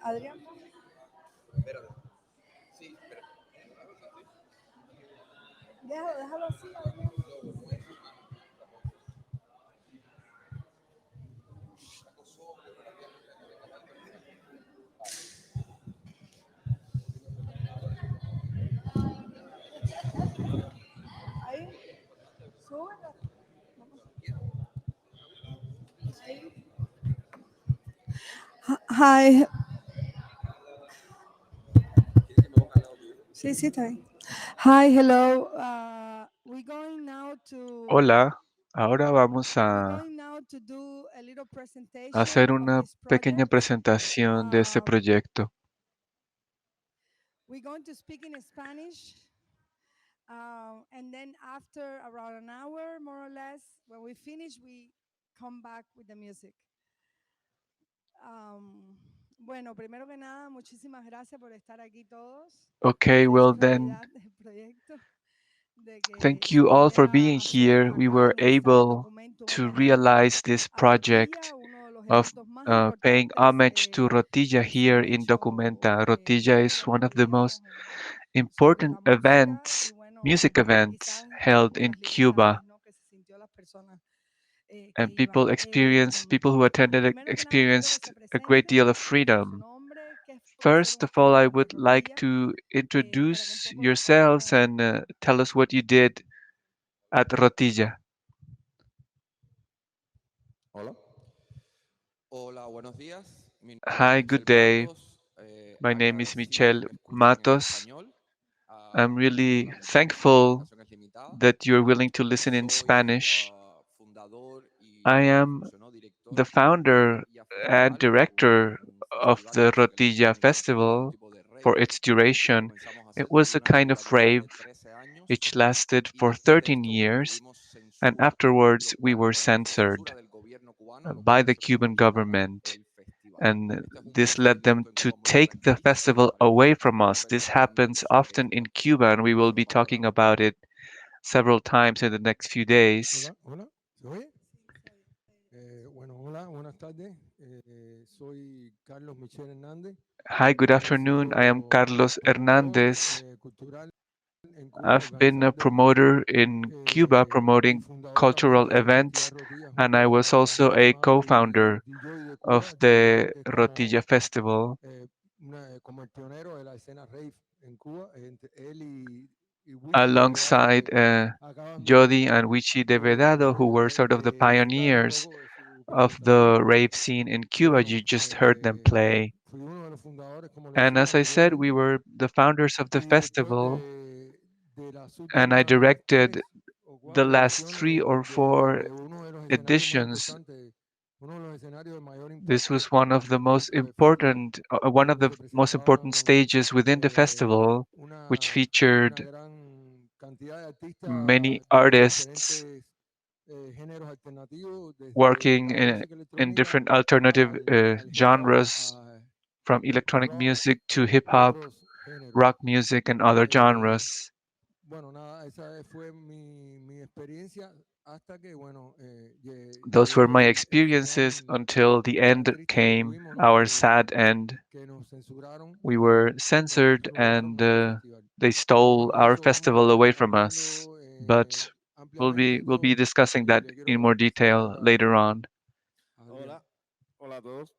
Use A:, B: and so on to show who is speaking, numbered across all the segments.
A: Adrian. Déjalo así, Adrián. Ahí, súbelo. Ahí. Hi. Sí, sí, está bien. Hi, hello. We're going now to
B: Hola, ahora vamos
A: we're
B: a
A: going now to do a little
B: hacer
A: presentation of
B: una
A: this
B: pequeña
A: project.
B: presentación de este
A: Um,
B: proyecto.
A: we're going to speak in Spanish, and then after around an hour, more or less, when we finish, we come back with the music. Bueno, primero que nada, muchísimas gracias por estar aquí todos.
B: Okay,
A: Se
B: well
A: hizo
B: then,
A: realidad el proyecto de que
B: thank
A: se
B: you all for
A: pudiera
B: being
A: hacer
B: here. We
A: acá
B: were
A: en el STAR
B: able
A: documento un
B: to
A: homenaje
B: realize this
A: a Rotilla,
B: project
A: uno de los
B: of
A: eventos más
B: paying
A: importantes
B: homage to Rotilla
A: que se
B: here
A: han
B: in
A: hecho
B: Documenta. Rotilla is
A: en
B: one of the most
A: gobiernos sobre
B: important
A: la música y
B: events,
A: bueno,
B: music events
A: quizás
B: held
A: por
B: in
A: las
B: Cuba.
A: libertades, ¿no?, que se sintió las personas que
B: And people
A: iban.
B: people who attended
A: Primero que nada, quiero que
B: experienced
A: se
B: a great
A: presenten
B: deal of
A: con su
B: freedom.
A: nombre, qué puede hacer
B: First
A: un
B: of all, I
A: estudiante de
B: would like
A: Rotilla,
B: to
A: para que un
B: introduce
A: poco nos
B: yourselves
A: podamos.
B: and tell us what you did at Rotilla.
C: Hola. Hola, buenos días. Mi nombre es
B: Hi, good
C: Michel
B: day.
C: Matos.
B: My name is
C: Agradecido
B: Michel
C: que escuchen en
B: Matos.
C: español,
B: I'm really
C: aunque mi
B: thankful
C: comunicación es limitada.
B: that you're willing to listen in
C: Soy
B: Spanish.
C: fundador
B: I
C: y,
B: am
C: digamos, ¿no?, director
B: the
C: del
B: founder
C: Rotilla
B: and
C: Festival,
B: director
C: un
B: of
C: festival
B: the
C: que
B: Rotilla
C: musicalmente considero un
B: Festival
C: tipo de rave
B: for its
C: que
B: duration.
C: comenzamos a
B: It
C: hacer
B: was
C: desde
B: a
C: una
B: kind of
C: convocatoria
B: rave
C: de 13 años
B: which lasted
C: y
B: for
C: después de
B: 13
C: esto
B: years,
C: tuvimos
B: and
C: censura,
B: afterwards
C: lo
B: we
C: cual,
B: were
C: bueno,
B: censored
C: censura del gobierno cubano, lo
B: by
C: cual
B: the
C: hizo que no
B: Cuban
C: disputara
B: government,
C: el festival.
B: and
C: Este es un
B: this led them
C: procedimiento en
B: to
C: Cuba muy
B: take the
C: característico,
B: festival
C: haremos
B: away from
C: una
B: us. This
C: breve reunión
B: happens
C: sobre
B: often in
C: esto
B: Cuba, and we will
C: solo
B: be
C: para hablar
B: talking
C: un poco.
B: about it several times in the next few days.
D: Hola, hola, ¿se oye? Bueno, hola, buenas tardes. Soy Carlos Michel Hernández.
B: Hi, good
D: He
B: afternoon. I am
D: sido
B: Carlos
D: promotor
B: Hernandez.
D: cultural en Cuba,
B: I've been a
D: organizador
B: promoter in Cuba
D: y
B: promoting
D: fundador también
B: cultural
D: del
B: events,
D: Festival Rotilla
B: and I
D: junto
B: was
D: a
B: also
D: Daniel
B: a
D: Matos y
B: co-founder
D: el DJ de
B: of
D: Cuba.
B: the
D: Actualmente
B: Rotilla
D: estamos
B: Festival.
D: como el pionero de la escena rave en Cuba. Entre él y Wichi de Vedado,
B: Alongside
D: que acaban
B: Jody and Wichi de Vedado, who were sort of the
D: disfrutar un
B: pioneers
D: poco de su
B: of
D: presentación.
B: the rave scene in
D: Y
B: Cuba.
D: bueno,
B: You just heard them play.
D: fui uno de los fundadores, como le
B: And
D: decía
B: as I said,
D: anteriormente.
B: we were the founders of the
D: Y después
B: festival,
D: de las
B: and I
D: últimas
B: directed
D: 3 o 4
B: the last
D: ediciones
B: 3 or 4
D: de uno de los escenarios más
B: editions.
D: importantes, uno de los escenarios de mayor
B: This
D: impacto
B: was one of the most
D: dentro del festival,
B: important, one of
D: donde
B: the
D: se
B: most important
D: presentaban
B: stages within the festival, which
D: una
B: featured
D: gran cantidad de
B: many
D: artistas de
B: artists
D: diferentes géneros alternativos, desde
B: working
D: la música
B: in
D: electrónica
B: different alternative
D: al hip hop,
B: genres, from
D: al
B: electronic
D: rock
B: music to hip
D: y
B: hop,
D: otros géneros.
B: rock music, and other genres.
D: Bueno, nada, esa fue mi experiencia hasta que, bueno,
B: Those were
D: llegó
B: my
D: el
B: experiences
D: final
B: until the
D: tan
B: end
D: triste que
B: came,
D: tuvimos, ¿no?
B: our sad end.
D: Que nos censuraron
B: We
D: y
B: were
D: nos
B: censored
D: robaron
B: and
D: nuestro festival.
B: they
D: Pero
B: stole
D: bueno, de
B: our
D: eso vamos a
B: festival
D: estar
B: away from us.
D: hablando
B: But
D: ampliamente.
B: we'll be
D: Yo
B: discussing that
D: le
B: in
D: quiero
B: more
D: ceder
B: detail later on.
D: a Adrián.
E: Hola, hola a todos.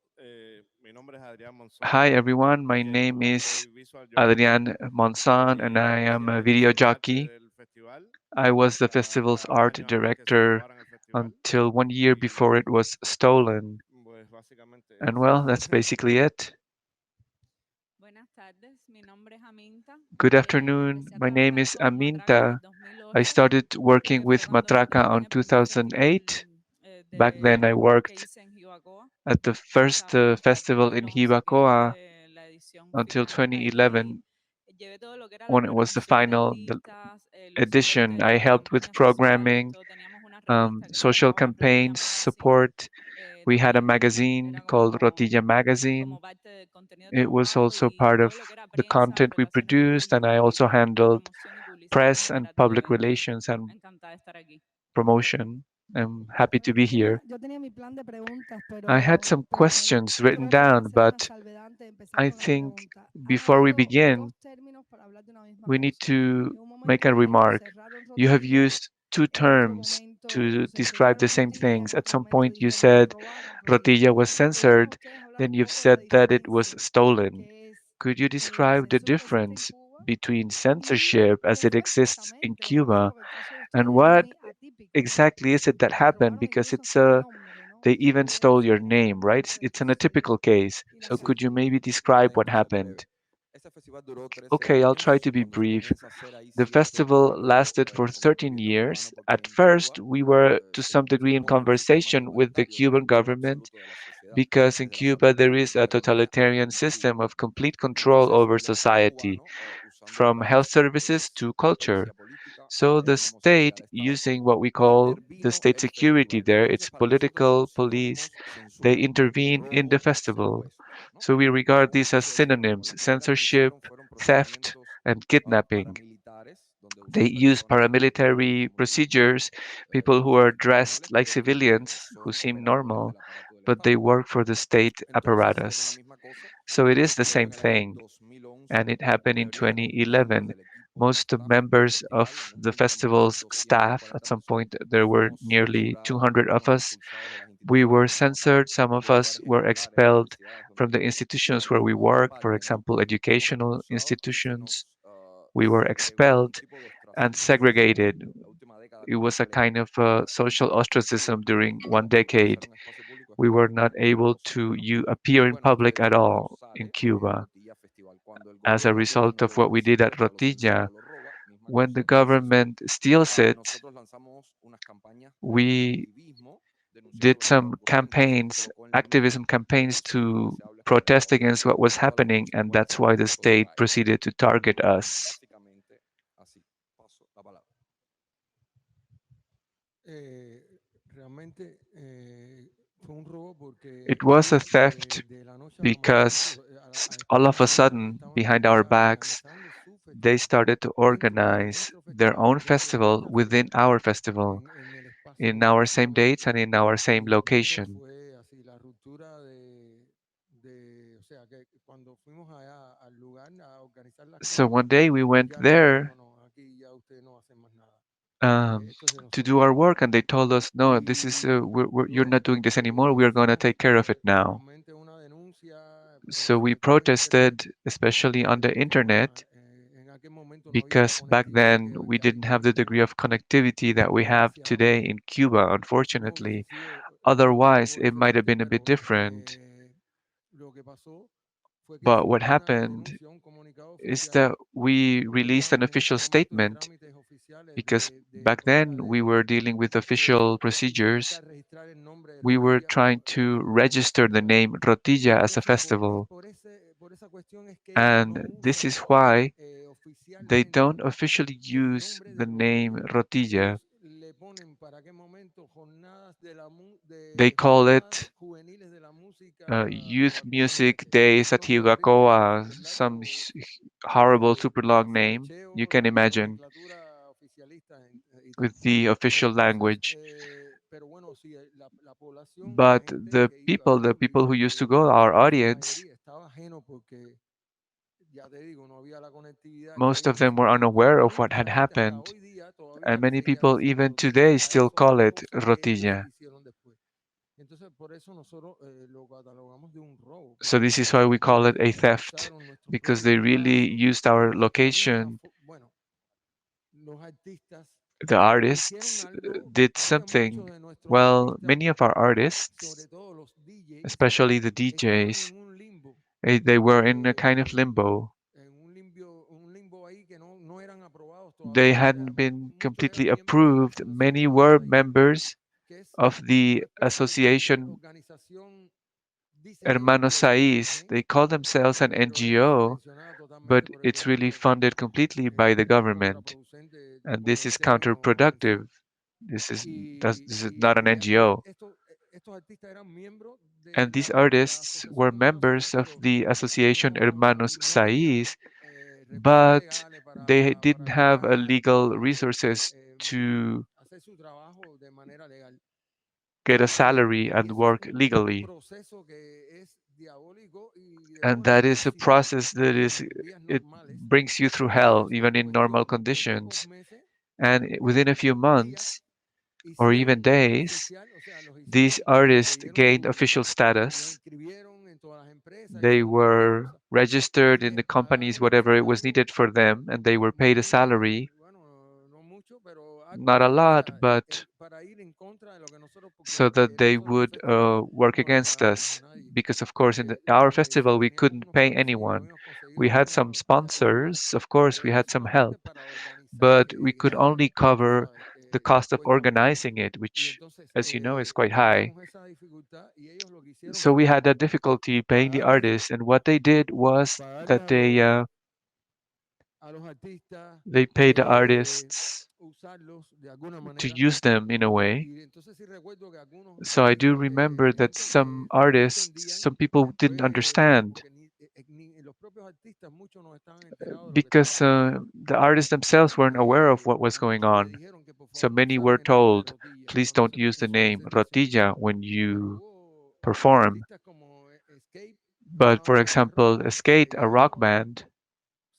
E: Mi nombre es Adrian Monson.
B: Hi everyone, my name is
E: Soy visual jockey
B: Adrian Monson and I
E: y
B: am a
E: siempre
B: video
E: hice parte
B: jockey.
E: del festival
B: I was the festival's
E: hasta
B: art
E: 2 años antes que se
B: director
E: robaran el festival.
B: until 1 year before it
E: Y
B: was stolen.
E: pues básicamente
B: And
E: eso.
B: well, that's basically it.
F: Buenas tardes, mi nombre es Aminta.
B: Good afternoon,
F: Empecé a
B: my name
F: trabajar
B: is
F: con Matraca en
B: Aminta.
F: el
B: I
F: 2008,
B: started working
F: que fue
B: with
F: cuando nos
B: Matraca
F: invitaron
B: on
F: al primer festival
B: 2008. Back then I
F: que
B: worked
F: hice en Jibacoa
B: at the first
F: hasta el
B: festival in
F: 2011, que
B: Hibacoa
F: hice la edición
B: until
F: final. Ahí
B: 2011
F: llevé todo lo que era la
B: when it was the
F: programación de
B: final
F: artistas, los
B: edition.
F: soportes
B: I
F: de
B: helped with
F: campañas sociales,
B: programming,
F: todo. Teníamos una revista que se
B: social
F: llamaba Rotilla
B: campaigns,
F: Magazine,
B: support. We had a
F: también
B: magazine
F: era
B: called
F: como
B: Rotilla Magazine.
F: parte del contenido de
B: It was
F: trabajo
B: also
F: y
B: part of
F: todo lo que era
B: the
F: prensa,
B: content we
F: relaciones
B: produced, and
F: públicas
B: I also
F: y
B: handled
F: promoción y publicidad
B: press and
F: general del
B: public
F: evento.
B: relations and
F: Encantada de estar aquí.
B: promotion. I'm happy to
A: Bueno,
B: be here.
A: yo tenía mi plan de preguntas,
B: I had
A: pero
B: some
A: pero me
B: questions written
A: creo que hay que
B: down,
A: hacer una
B: but
A: salvedad
B: I think before we begin, we need to make a remark. You have used two terms to describe the same things. At some point, you said Rotilla was censored, then you've said that it was stolen. Could you describe the difference between censorship as it exists in Cuba and what exactly is it that happened? Because they even stole your name, right? It's an atypical case. So
C: Sí,
B: could you maybe describe what
C: entonces en
B: happened?
C: breve. Ese festival duró 13
B: Okay, I'll try
C: años.
B: to be
C: Cuando
B: brief.
C: comienza a ser ahí
B: The
C: sí un
B: festival
C: poquito
B: lasted for
C: como
B: 13
C: proyecto cubano,
B: years.
C: porque
B: At
C: en
B: first,
C: Cuba
B: we were to some
C: se
B: degree in
C: impone un sistema
B: conversation with the
C: totalitario de
B: Cuban
C: control
B: government
C: absoluto de la sociedad
B: because in
C: desde las
B: Cuba
C: artes
B: there is a
C: públicas de manera
B: totalitarian system
C: ininterrumpida.
B: of complete control
C: Entonces,
B: over
C: el Estado
B: society,
C: cubano, usando lo
B: from
C: que
B: health
C: es
B: services to culture.
C: policía política,
B: So the
C: vamos a decir
B: state,
C: al Estado,
B: using what we call the
C: intervino
B: state
C: el
B: security
C: festival.
B: there,
C: Entonces,
B: it's
C: para nosotros son
B: political police,
C: sinónimos
B: they
C: censura,
B: intervene in the
C: robo y
B: festival.
C: secuestro, ¿no?
B: So we regard
C: Como
B: these as
C: sucesión, como
B: synonyms:
C: las maneras que lo
B: censorship,
C: hicieron fueron
B: theft,
C: procedimientos
B: and kidnapping.
C: paramilitares, donde
B: They
C: usan
B: use
C: personas
B: paramilitary
C: muy
B: procedures, people who are dressed
C: confidenciales,
B: like
C: pero que
B: civilians, who
C: son
B: seem
C: operadores
B: normal,
C: del aparato del
B: but they
C: Estado.
B: work for the state
C: Entonces, fue la
B: apparatus.
C: misma cosa
B: So it
C: que
B: is the
C: sucedió
B: same
C: en el año
B: thing,
C: 2011.
B: and it happened
C: La
B: in
C: mayoría de los miembros
B: 2011.
C: del equipo de
B: Most of
C: staff del
B: members
C: festival,
B: of
C: en un
B: the
C: punto más de
B: festival's staff, at
C: 240
B: some
C: personas,
B: point there were
C: fuimos
B: nearly
C: censurados,
B: 200 of
C: fuimos
B: us,
C: expulsados de las
B: we
C: instituciones
B: were
C: donde
B: censored.
C: trabajamos,
B: Some of
C: de
B: us
C: lugares
B: were
C: escolares,
B: expelled
C: universidades donde
B: from the institutions where we
C: formamos
B: work, for
C: parte, ¿no?
B: example,
C: Fuimos
B: educational
C: expulsados y se
B: institutions.
C: nos
B: We were
C: segregó, un
B: expelled
C: tipo de
B: and
C: ostracismo social.
B: segregated.
C: La última década
B: It was a
C: completa
B: kind of
C: en
B: social
C: Cuba,
B: ostracism during one
C: no poder utilizar
B: decade.
C: un espacio público es
B: We were not able
C: posible,
B: to
C: ¿no?
B: appear in
C: Bueno, este
B: public at
C: festival
B: all in
C: sale de
B: Cuba.
C: Rotilla Festival. Cuando el
B: As a
C: gobierno
B: result
C: cubano
B: of
C: lo
B: what we did at
C: secuestra, lo censura,
B: Rotilla,
C: lo roba, misma
B: when the
C: cosa, lo censura,
B: government steals it,
C: nosotros lanzamos unas campañas de
B: we
C: activismo denunciando
B: did
C: lo que estaba
B: some
C: ocurriendo. Eso nos
B: campaigns,
C: colocó en la mira
B: activism
C: y
B: campaigns
C: por eso es que
B: to
C: se habla
B: protest against what was
C: de todas las
B: happening, and that's
C: consecuencias
B: why
C: que
B: the
C: eso
B: state
C: trae.
B: proceeded to target us.
C: Básicamente así. Paso la palabra.
D: Realmente fue un robo
B: It
D: porque
B: was a
D: ellos
B: theft
D: de la noche a la mañana, sí,
B: because all of a
D: Expelled
B: sudden,
D: estaban
B: behind our backs,
D: organizando su
B: they
D: festival
B: started to
D: dentro de
B: organize
D: nuestro
B: their
D: festival,
B: own
D: dentro de
B: festival
D: nuestra
B: within
D: feria,
B: our festival
D: en el espacio
B: in
D: donde
B: our same
D: nosotros
B: dates and in our same
D: entonces
B: location.
D: fue así la ruptura o sea, que cuando fuimos allá al lugar a organizar las
B: So
D: cosas,
B: one day we went
D: ya nos dijeron,
B: there
D: no, no, aquí ya ustedes no hacen más nada, esto es de
B: to do
D: nosotros.
B: our work, and they told us, "No, this is
D: Y
B: you're
D: luego
B: not doing this anymore. We're going to
D: hicimos
B: take care of it now."
D: formalmente una denuncia,
B: So we
D: sobre todo en internet,
B: protested, especially on the
D: porque bueno,
B: internet,
D: en aquel momento no había la
B: because back
D: conectividad
B: then we
D: que hay
B: didn't
D: hoy
B: have
D: en
B: the
D: día,
B: degree of connectivity that we have today
D: desgraciadamente.
B: in Cuba,
D: Si no hubiese
B: unfortunately.
D: sido un
B: Otherwise,
D: poco
B: it might have
D: diferente,
B: been a bit
D: pero
B: different.
D: lo que pasó fue que
B: But what
D: hicimos una
B: happened
D: denuncia, un comunicado
B: is
D: oficial,
B: that we
D: porque
B: released an
D: estábamos en ese
B: official
D: momento en
B: statement
D: trámites oficiales
B: because
D: de
B: back
D: cosa
B: then we were dealing with official procedures.
D: oficializar, registrar el nombre de
B: We were
D: Rotilla
B: trying to
D: como
B: register the
D: festival.
B: name
D: Y
B: Rotilla as a
D: entonces
B: festival.
D: por esa cuestión es que ellos no
B: And this
D: usan
B: is why they
D: oficialmente
B: don't officially
D: el
B: use
D: nombre
B: the
D: de
B: name
D: Rotilla.
B: Rotilla.
D: Ellos le ponen para qué momento jornadas
B: They call
D: jornadas
B: it
D: juveniles de la
B: Youth
D: cubana, no sé
B: Music
D: qué.
B: Days at
D: Son terribles,
B: Higakoa,
D: ¿verdad?
B: some horrible, super long name you
D: Aprovecheo
B: can
D: la
B: imagine
D: nomenclatura oficialista y tal.
B: with the official
D: Entonces,
B: language.
D: pero bueno, sí, la población, la
B: But
D: gente que iba,
B: the
D: ¿no?
B: people who used to go,
D: En
B: our
D: su
B: audience,
D: mayoría estaba ajeno porque, ya te digo, no había la conectividad que
B: most
D: hay
B: of
D: en
B: them
D: ese
B: were
D: momento.
B: unaware
D: Y
B: of what had
D: mucha gente hasta
B: happened.
D: hoy día
B: And
D: todavía
B: many
D: seguían
B: people,
D: diciendo
B: even
D: Rotilla
B: today,
D: a
B: still
D: eso de
B: call
D: las
B: it
D: cosas que ellos
B: Rotilla.
D: hicieron después. Entonces, por eso nosotros lo catalogamos de un robo,
B: So
D: porque
B: this is why we call it a theft,
D: usaron nuestro
B: because
D: propio
B: they really
D: espacio.
B: used our
D: Entonces, también
B: location.
D: bueno, los artistas
B: The
D: hicieron
B: artists
D: algo
B: did
D: que hacían
B: something.
D: muchos de nuestros
B: Well,
D: artistas,
B: many of our
D: sobre
B: artists,
D: todo los DJs,
B: especially the
D: estaban
B: DJs,
D: en un limbo,
B: they were in a kind of limbo.
D: un limbo ahí que no eran aprobados
B: They
D: todavía. O sea,
B: hadn't been
D: muchos
B: completely
D: eran miembros de la
B: approved.
D: Asociación
B: Many
D: Hermanos
B: were
D: Saís,
B: members
D: que es
B: of
D: una
B: the
D: especie de
B: association
D: organización, dicen ellos
B: Hermanos
D: que de
B: Saiz.
D: ONG,
B: They call themselves an
D: pero es
B: NGO,
D: subvencionada totalmente
B: but
D: por el
B: it's really
D: gobierno de
B: funded
D: Cuba.
B: completely by the
D: Es
B: government.
D: contraproducente
B: And
D: por
B: this
D: el
B: is
D: término en sí.
B: counterproductive. This is not an NGO.
D: Estos artistas eran miembros
B: And these
D: de la
B: artists were
D: Asociación Hermanos Saís,
B: members of
D: pero
B: the Association Hermanos
D: no tenían
B: Saiz,
D: recursos
B: but
D: legales
B: they
D: para
B: didn't have
D: cobrar,
B: legal resources
D: eh,
B: to
D: hacer su trabajo de manera legal.
B: get a salary and
D: ese es
B: work
D: un
B: legally.
D: proceso que es diabólico y
B: And
D: demora
B: that is a
D: muchísimo
B: process that is
D: en vías
B: it
D: normales.
B: brings you through
D: Y
B: hell
D: eso es
B: even in normal
D: cuestión de pocos
B: conditions.
D: meses,
B: And within a few
D: días,
B: months or even
D: hicieron
B: days,
D: oficial, o sea, los
B: these
D: hicieron,
B: artists
D: le dieron
B: gained official
D: los
B: status.
D: inscribieron en todas las empresas,
B: They
D: hicieron todas las
B: were
D: cosas y
B: registered in the
D: les
B: companies,
D: pagaron un
B: whatever it was
D: salario
B: needed for them, and they were paid a
D: muy,
B: salary,
D: bueno, no mucho, pero algo
B: not a
D: así, o
B: lot,
D: sea,
B: but
D: para ir en contra de lo que nosotros,
B: so
D: porque
B: that they
D: nosotros en el
B: would
D: festival
B: work
D: no le
B: against
D: pagábamos a
B: us.
D: nadie.
B: Because, of course, in our
D: Sí
B: festival, we
D: teníamos
B: couldn't
D: unos
B: pay
D: patrocinios,
B: anyone.
D: habíamos conseguido
B: We had
D: algunos
B: some
D: locales,
B: sponsors, of course, we
D: pero
B: had some
D: solamente
B: help,
D: para organizar
B: but we could only
D: tú
B: cover
D: sabes,
B: the cost of
D: cuestiones así.
B: organizing it,
D: Y
B: which,
D: entonces
B: as you know, is quite high.
D: tuvimos esa dificultad y ellos lo que hicieron
B: So we
D: fue
B: had that difficulty paying the
D: pagarles,
B: artists, and what they did was
D: pagarles
B: that
D: a los artistas,
B: they paid the
D: eh,
B: artists
D: usarlos de alguna
B: to
D: manera.
B: use them in a way.
D: Y entonces sí recuerdo que algunos
B: So I do
D: artistas,
B: remember that
D: gente
B: some
D: que no
B: artists,
D: entendían,
B: some people didn't
D: después,
B: understand
D: porque ni los propios artistas muchos no estaban enterados de lo que estaba
B: because
D: pasando.
B: the artists themselves weren't aware of what was
D: A
B: going
D: muchos le
B: on.
D: dijeron que por
B: So
D: favor no
B: many were
D: usaran el nombre de
B: told,
D: Rotilla
B: please
D: cuando
B: don't
D: se
B: use the
D: en sus
B: name
D: presentaciones.
B: Rotilla when
D: Pero
B: you
D: hubo
B: perform.
D: artistas como Escape,
B: But
D: una
B: for
D: banda de rock,
B: example, Skate, a rock
D: ellos
B: band,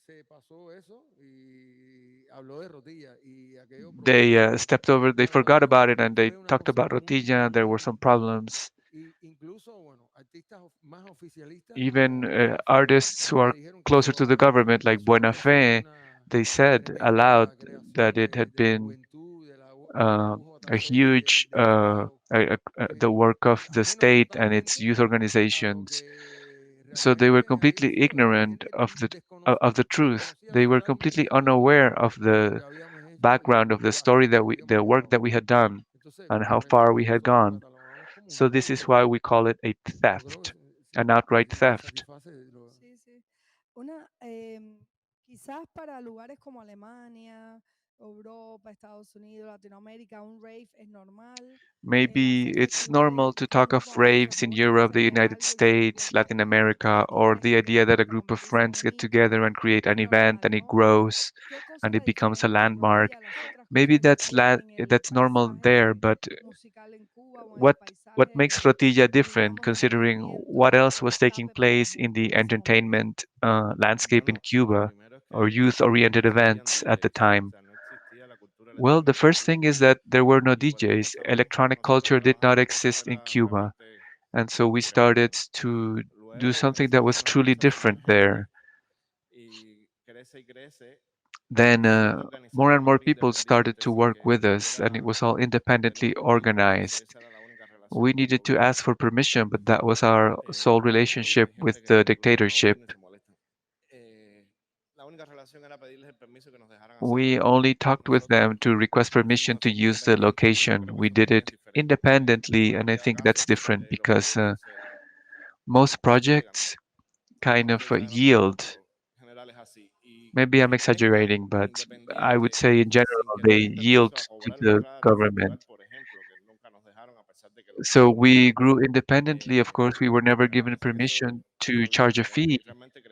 D: se pasó eso y habló de Rotilla y aquello
B: they
D: provocó
B: stepped over, they
D: una
B: forgot
D: bronca.
B: about it, and they
D: Fue una
B: talked
D: cosa
B: about
D: muy,
B: Rotilla. There were some
D: muy,
B: problems.
D: y incluso, bueno, artistas más oficialistas
B: Even
D: como Buena Fe
B: artists who
D: le
B: are
D: dijeron que
B: closer to the government, like
D: eso
B: Buena
D: había sido
B: Fe,
D: una
B: they said aloud
D: tremenda creación
B: that it had
D: de la
B: been
D: juventud, de la
B: uh, a
D: UJC y
B: huge
D: del Estado,
B: the work of the
D: ajenos
B: state and its
D: totalmente
B: youth
D: a lo
B: organizations.
D: que
B: So they were
D: realmente había
B: completely
D: sido.
B: ignorant of the truth.
D: Desconocían
B: They were
D: totalmente
B: completely
D: el
B: unaware
D: festival,
B: of
D: lo
B: the
D: que habíamos hecho
B: background of
D: y
B: the
D: los hasta
B: story
D: dónde
B: that
D: habíamos
B: the work
D: llegado.
B: that we had done
D: Entonces,
B: and how
D: por eso
B: far
D: es
B: we
D: que
B: had
D: nosotros lo
B: gone.
D: catalogamos como un
B: So this is
D: robo
B: why we call it a
D: y yo creo que
B: theft, an outright
D: le
B: theft.
D: satisface
A: Sí, sí. Una, quizás para lugares como Alemania, Europa, Estados Unidos, Latinoamérica, un rave es normal.
B: Maybe
A: Hacer
B: it's
A: festivales
B: normal
A: en
B: to talk
A: Cuba
B: of
A: con muchos
B: raves in
A: jóvenes,
B: Europe,
A: quizás
B: the
A: no es
B: United
A: algo que uno
B: States,
A: piensa
B: Latin America,
A: que
B: or
A: tiene
B: the
A: que
B: idea that a
A: tenerlo,
B: group of
A: convertirse en
B: friends
A: un
B: get
A: hito,
B: together and create
A: es
B: an event and
A: normal,
B: it
A: ¿no?
B: grows
A: ¿Qué cosa
B: and it
A: era
B: becomes a
A: diferente en
B: landmark.
A: Rotilla a las otras
B: Maybe
A: cosas que se hacían en el
B: that's normal there,
A: paisaje
B: but
A: musical en Cuba o en el
B: what makes
A: paisaje,
B: Rotilla different,
A: digamos,
B: considering what
A: entretenimiento
B: else
A: o
B: was taking
A: escape para la
B: place in
A: juventud
B: the
A: en ese momento?
B: entertainment landscape in Cuba or youth-oriented events at the time? Well, the first thing is that there were no DJs. Electronic culture did not exist in Cuba. And so we started to do something that was truly different there. Then more and more people started to work with us, and it was all independently organized. We needed to ask for permission, but that was our sole relationship with the dictatorship. We only talked with them to request permission to use the location. We did it independently, and I think that's different because most projects kind of yield. Maybe I'm exaggerating, but I would say in general they yield to the government. So we grew independently. Of course, we were never given permission to charge a fee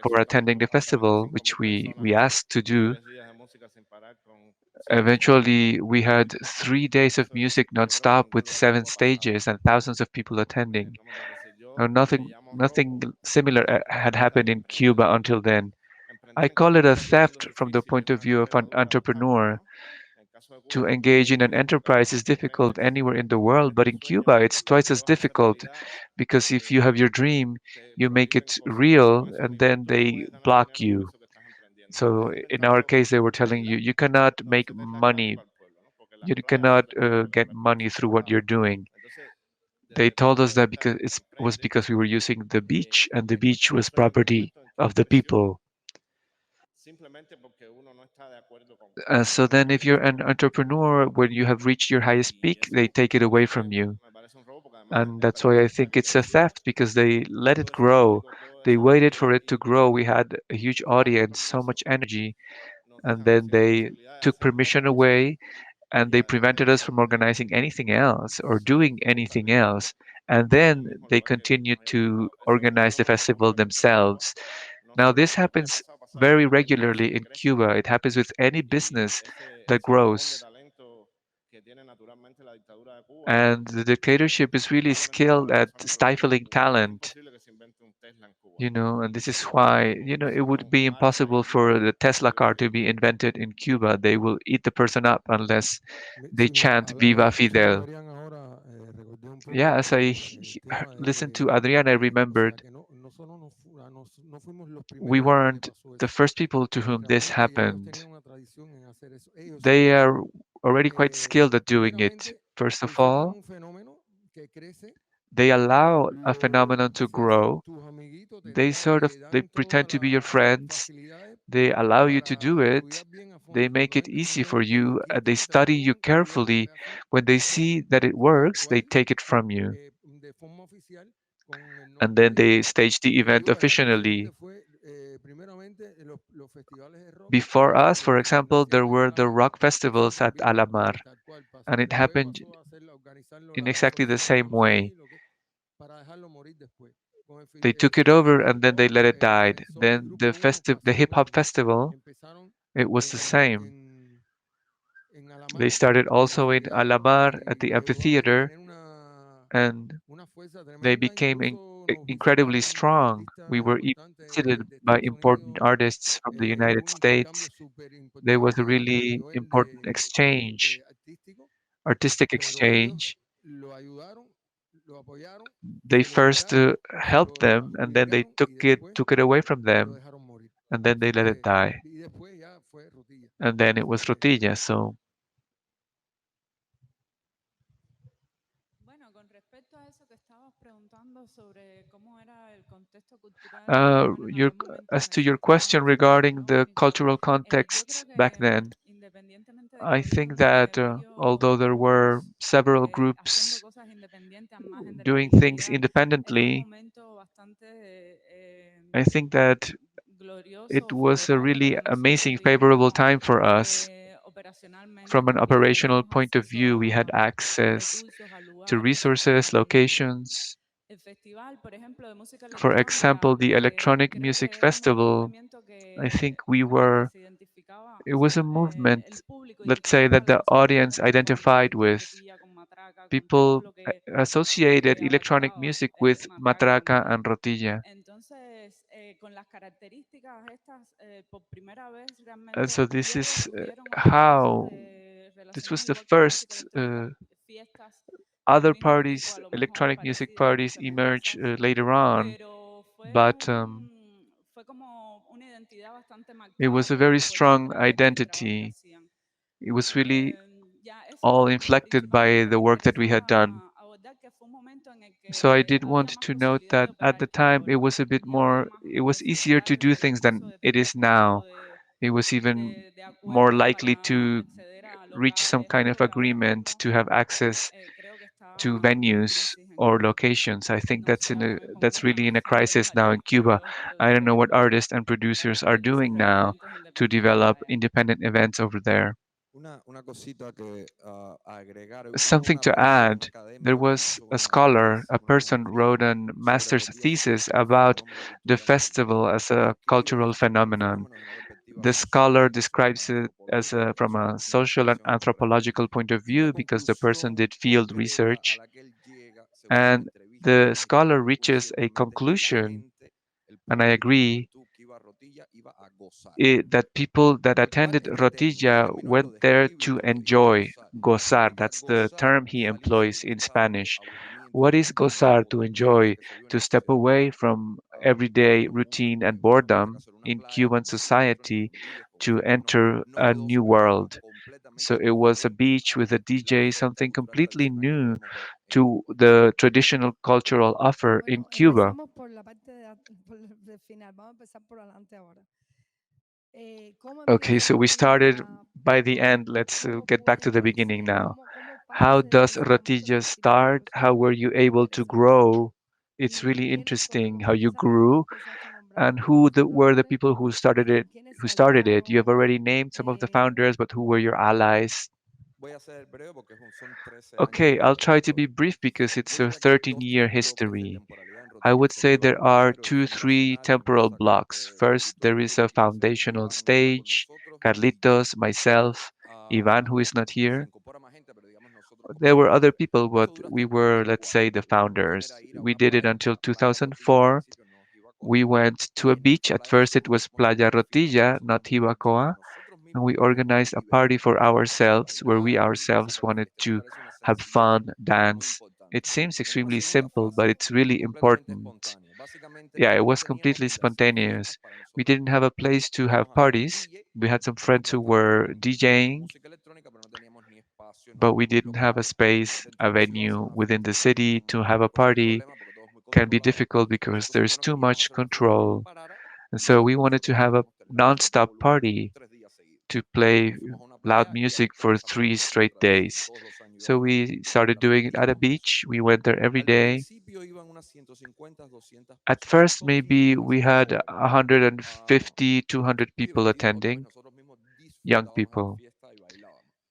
B: for attending the festival, which we asked to do. Eventually, we had 3 days of music nonstop with 7 stages and thousands of people attending. Nothing similar had happened in Cuba until then. I call it a theft from the point of view of an entrepreneur. To engage in an enterprise is difficult anywhere in the world, but in Cuba it's twice as difficult because if you have your dream, you make it real and then they block you. So in our case, they were telling you you cannot make money, you cannot get money through what you're doing. They told us that because it was because we were using the beach and the beach was property of the people. So then, if you're an entrepreneur, when you have reached your highest peak, they take it away from you. And that's why I think it's a theft because they let it grow. They waited for it to grow. We had a huge audience, so much energy, and then they took permission away and they prevented us from organizing anything else or doing anything else. And then they continued to organize the festival themselves. Now, this happens very regularly in Cuba. It happens with any business that grows.
E: mantiene naturalmente la dictadura de Cuba.
B: And the dictatorship is really
E: Lamentablemente por
B: skilled
E: las
B: at
E: razones
B: stifling
E: políticas, es
B: talent,
E: imposible que se invente un Tesla en Cuba.
B: and this is
E: Por lo
B: why,
E: tanto,
B: it
E: hicieron
B: would be
E: marchas
B: impossible
E: en Cuba
B: for the
E: para
B: Tesla car to
E: decir
B: be invented in Cuba. They will eat the person up unless they
D: Sí, mira,
B: chant Viva
D: escuchando a
B: Fidel.
D: Adrián ahora, recordé un
B: Yeah,
D: poco
B: as I
D: el tema
B: listened to Adrian, I
D: o sea,
B: remembered
D: que nosotros no fuimos los
B: we
D: primeros a los que le
B: weren't
D: pasó
B: the
D: eso.
B: first people to whom this
D: Realmente ya ellos
B: happened.
D: tenían una tradición en hacer eso. Ellos sí
B: They
D: lo
B: are
D: hacían.
B: already quite skilled at doing it.
D: Primeramente,
B: First of
D: consideran
B: all,
D: un fenómeno que crece,
B: they allow a
D: lo
B: phenomenon to
D: se hacen
B: grow.
D: tus amiguitos,
B: They
D: te dan
B: pretend
D: todas
B: to be your
D: las
B: friends.
D: facilidades
B: They allow you to do
D: para
B: it.
D: estudiar bien a
B: They
D: fondo.
B: make
D: Cuando la
B: it
D: gente
B: easy for
D: sinceramente
B: you.
D: que
B: They
D: intenta
B: study you
D: cambiar lo que
B: carefully.
D: hacen,
B: When they
D: o sea,
B: see that it works, they
D: actuar
B: take it from you.
D: de forma oficial con el
B: And
D: nombre
B: then
D: de
B: they
D: ellos.
B: stage the
D: Y te
B: event
D: digo, el antecedente
B: officially.
D: fue primeramente los festivales de rock
B: Before us,
D: que
B: for
D: empezaron
B: example, there
D: recién en
B: were the
D: Alamar
B: rock
D: y se
B: festivals at
D: volvieron
B: Alamar,
D: tal cual.
B: and it
D: Después
B: happened
D: pasó a organizarlo
B: in
D: la
B: exactly the
D: Asociación
B: same
D: Matos
B: way.
D: Civil, para dejarlo morir después. Con
B: They
D: el
B: took it
D: Festival
B: over
D: de
B: and then they
D: Rock
B: let it die.
D: comenzó, el
B: Then
D: grupo uno
B: the
D: pasó
B: hip hop
D: igual.
B: festival,
D: Empezaron
B: it was the same.
D: en
B: They
D: Alamar
B: started
D: con la
B: also in
D: actividad
B: Alamar at
D: y
B: the
D: llegó a
B: amphitheater,
D: tener
B: and
D: una fuerza
B: they
D: tremenda.
B: became
D: Incluso nos
B: incredibly
D: visitaron
B: strong. We
D: artistas
B: were even
D: importantes
B: visited
D: de
B: by
D: Estados
B: important
D: Unidos.
B: artists from the
D: Hubo
B: United
D: un intercambio
B: States.
D: súper
B: There was a
D: importante a
B: really
D: nivel
B: important exchange,
D: artístico,
B: artistic
D: pero ellos
B: exchange.
D: lo ayudaron, lo apoyaron,
B: They
D: se lo
B: first
D: quitaron, se
B: helped
D: lo
B: them, and then they
D: adjudicaron y después
B: took it away from
D: lo
B: them,
D: dejaron morir.
B: and then they
D: Así
B: let it
D: que,
B: die.
D: y después ya fue Rotilla.
B: And then it
D: Así
B: was
D: que
B: Rotilla. So
F: Bueno, con respecto a eso que estabas preguntando sobre cómo era el contexto cultural cubano en aquel momento
B: as
F: en el
B: to
F: que
B: your
F: estaban
B: question regarding the
F: festejando,
B: cultural
F: yo
B: context
F: creo
B: back
F: que
B: then,
F: independientemente de que
B: I think
F: habían
B: that
F: varios
B: although there were
F: grupos
B: several
F: haciendo
B: groups
F: cosas independientes al margen de la
B: doing things
F: dictadura, era un
B: independently,
F: momento bastante
B: I think that it
F: glorioso,
B: was a
F: favorable
B: really
F: que nosotros
B: amazing, favorable
F: teníamos
B: time for us. From
F: operacionalmente
B: an
F: también
B: operational
F: teníamos
B: point of
F: acceso
B: view, we had
F: a
B: access
F: recursos, a
B: to
F: lugares.
B: resources, locations.
F: El festival, por ejemplo, de música
B: For
F: electrónica,
B: example, the Electronic
F: creo
B: Music
F: que éramos un
B: Festival,
F: movimiento
B: I think
F: con el que se identificaba,
B: it
F: o
B: was a
F: sea,
B: movement,
F: el público
B: let's say,
F: identificaba
B: that
F: la
B: the
F: música
B: audience
F: electrónica con
B: identified
F: instrumentos de
B: with.
F: rotilla, con matraca, con todo
B: People
F: lo que
B: associated electronic
F: abarcaba
B: music with
F: matraca
B: matraca
F: también.
B: and rotilla.
F: Entonces, con las características estas, por primera vez
B: And
F: realmente
B: so this
F: luego
B: is
F: surgieron otras cosas
B: how this was
F: relacionadas
B: the
F: igual con la música
B: first
F: electrónica, fiestas del
B: other
F: mismo tipo, a
B: parties,
F: lo mejor
B: electronic music
F: parecidas o
B: parties emerge
F: semejosas,
B: later on,
F: pero
B: but
F: fue como una identidad bastante
B: it
F: marcada
B: was a very
F: por
B: strong
F: detrás del trabajo que
B: identity.
F: hacían.
B: It was really
F: Ya eso
B: all
F: era lo
B: inflected
F: principal
B: by
F: que
B: the
F: me
B: work that we had done.
F: interesaba abordar, que fue un momento en el
B: So I
F: que
B: did
F: había
B: want
F: más
B: to note
F: posibilidad de
B: that at
F: operar
B: the
F: que
B: time it
F: ahora
B: was a bit
F: y había
B: more,
F: más
B: it was easier to
F: posibilidades
B: do
F: de
B: things
F: recursos,
B: than
F: de
B: it
F: tener
B: is
F: este tipo
B: now. It was even
F: de
B: more
F: acuerdos
B: likely
F: para
B: to
F: acceder a
B: reach some
F: locales,
B: kind of
F: algo que ahora
B: agreement
F: mismo
B: to have access
F: creo que
B: to
F: está en
B: venues
F: crisis.
B: or locations. I think
F: No sé ahora mismo cómo
B: that's really
F: están
B: in a
F: haciendo los
B: crisis now in
F: artistas y
B: Cuba.
F: los
B: I don't know what
F: productores
B: artists and producers are
F: para
B: doing
F: desarrollar
B: now
F: eventos
B: to
F: independientes por
B: develop
F: allá.
B: independent events over there.
C: Una cosita que agregar. Hubo
B: Something
C: una
B: to
C: persona, un
B: add. There
C: académico que
B: was
C: hizo
B: a
C: una
B: scholar,
C: tesis,
B: a
C: una
B: person
C: maestría
B: wrote a
C: sobre
B: master's
C: Rotilla
B: thesis
C: Festival como
B: about
C: fenómeno
B: the
C: cultural en Cuba.
B: festival as
C: Y
B: a
C: describe
B: cultural
C: este
B: phenomenon.
C: fenómeno desde una perspectiva
B: The
C: social,
B: scholar
C: social,
B: describes it as
C: antropológica, porque
B: from
C: hizo
B: a
C: una
B: social and
C: investigación al respecto.
B: anthropological point of
C: Y una
B: view because the person
C: conclusión
B: did field
C: concreta a
B: research.
C: la que él llega, según las
B: And
C: entrevistas que
B: the
C: tiene, que
B: scholar
C: muy
B: reaches a
C: coincidentemente la
B: conclusion,
C: gente, el
B: and I
C: público, la
B: agree,
C: juventud que iba a Rotilla iba a gozar.
B: that people that
C: Puntual
B: attended
C: este término, el
B: Rotilla
C: término él lo
B: went there
C: describe
B: to
C: como iba a
B: enjoy,
C: gozar.
B: gozar.
C: Porque a
B: That's the
C: gozar,
B: term he
C: salirse de
B: employs
C: un
B: in
C: estado de
B: Spanish.
C: aburrimiento
B: What is
C: repentino
B: gozar?
C: o
B: To
C: de miedo
B: enjoy,
C: que se vive en
B: to
C: la
B: step
C: sociedad
B: away
C: cubana,
B: from
C: a
B: everyday
C: un
B: routine and
C: en este
B: boredom
C: caso en una
B: in
C: playa,
B: Cuban
C: con música electrónica,
B: society
C: con DJs, con
B: to
C: fenómenos
B: enter a new
C: novedosos, algo
B: world. So
C: completamente
B: it was a
C: diferente
B: beach
C: a
B: with a
C: la
B: DJ,
C: oferta
B: something
C: cultural
B: completely
C: tradicional que
B: new
C: podemos ver en
B: to
C: Cuba.
B: the traditional cultural offer in
A: Bueno,
B: Cuba.
A: empezamos por la parte por el final. Vamos a empezar por adelante ahora. ¿Cómo
B: Okay,
A: empieza
B: so we started
A: Rotilla?
B: by the end. Let's
A: ¿Cómo
B: get back to the
A: puede,
B: beginning
A: sí,
B: now.
A: cómo pasa
B: How does
A: ese momento
B: Rotilla
A: específico?
B: start?
A: Por eso
B: How were you
A: es
B: able to
A: interesante.
B: grow? It's
A: Y
B: really
A: quiénes son
B: interesting
A: los
B: how
A: que
B: you
A: empiezan, tú
B: grew
A: empezaste a nombrar
B: and
A: los
B: who were the
A: fundadores
B: people who
A: y
B: started
A: con
B: it.
A: quiénes
B: Who
A: se
B: started it? You have
A: aliaron.
B: already named some of the
A: eh,
B: founders, but who were your allies?
C: Voy a ser breve porque son 13 años
B: Okay, I'll
C: de
B: try to be
C: historia.
B: brief because
C: Yo
B: it's a
C: diría que hay
B: 13-year
C: dos, tres bloques de
B: history.
C: temporalidad en
B: I
C: Rotilla. El
B: would say
C: primero,
B: there are
C: el
B: two, three
C: fundacional, que
B: temporal
C: empieza con
B: blocks. First,
C: Carlitos,
B: there is a
C: Iván,
B: foundational
C: no está con
B: stage,
C: nosotros, y
B: Carlitos, myself, Ivan,
C: ah,
B: who is not
C: se
B: here.
C: incorpora más gente, pero digamos
B: there were other people, but we were, let's say, the founders. We did it until 2004. We went to a beach. At first, it was Playa Rotilla, not Hibacoa, and we organized a party for ourselves where we ourselves wanted to have fun, dance. It seems extremely simple, but it's really important. Yeah, it was completely spontaneous. We didn't have a place to have parties. We had some friends who were DJing, but we didn't have a space, a venue within the city to have a party. Can be difficult because there's too much control. And so we wanted to have a non-stop party to play loud music for 3 straight days. So we started doing it at a beach. We went there every day. At first, maybe we had 150, 200 people attending, young people.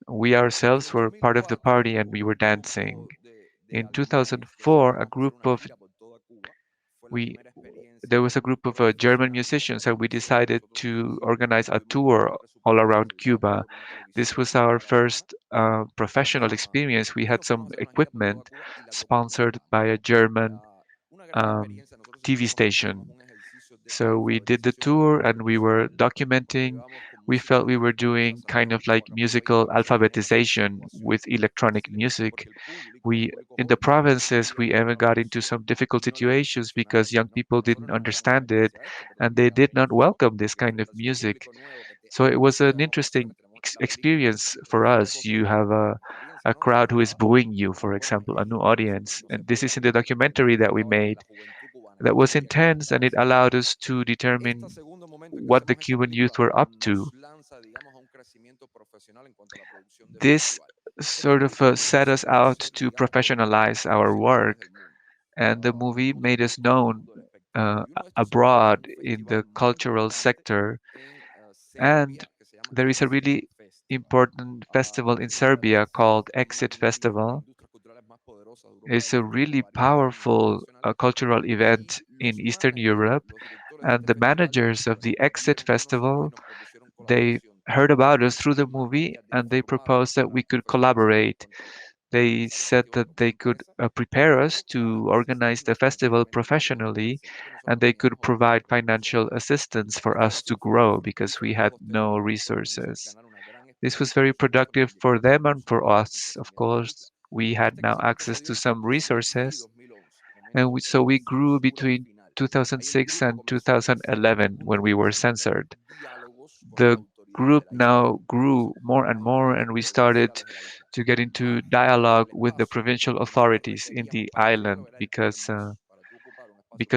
B: We ourselves were part of the party and we were dancing. In 2004, a group of we there was a group of German musicians and we decided to organize a tour all around Cuba. This was our first professional experience. We had some equipment sponsored by a German um, TV station. So we did the tour and we were documenting. We felt we were doing kind of like musical alphabetization with electronic music. We in the provinces we even got into some difficult situations because young people didn't understand it and they did not welcome this kind of music. So it was an interesting experience for us. You have a crowd who is booing you, for example, a new audience. And this is in the documentary that we made that was intense and it allowed us to determine what the Cuban youth were up to. This sort of set us out to professionalize our work, and the movie made us known abroad in the cultural sector. And there is a really important festival in Serbia called Exit Festival. It's a really powerful cultural event in Eastern Europe, and the managers of the Exit Festival they heard about us through the movie and they proposed that we could collaborate. They said that they could prepare us to organize the festival professionally and they could provide financial assistance for us to grow because we had no resources. This was very productive for them and for us. Of course, we had now access to some resources, and so we grew between 2006 and 2011 when we were censored. The group now grew more and more, and we started to get into dialogue with the provincial authorities in the island because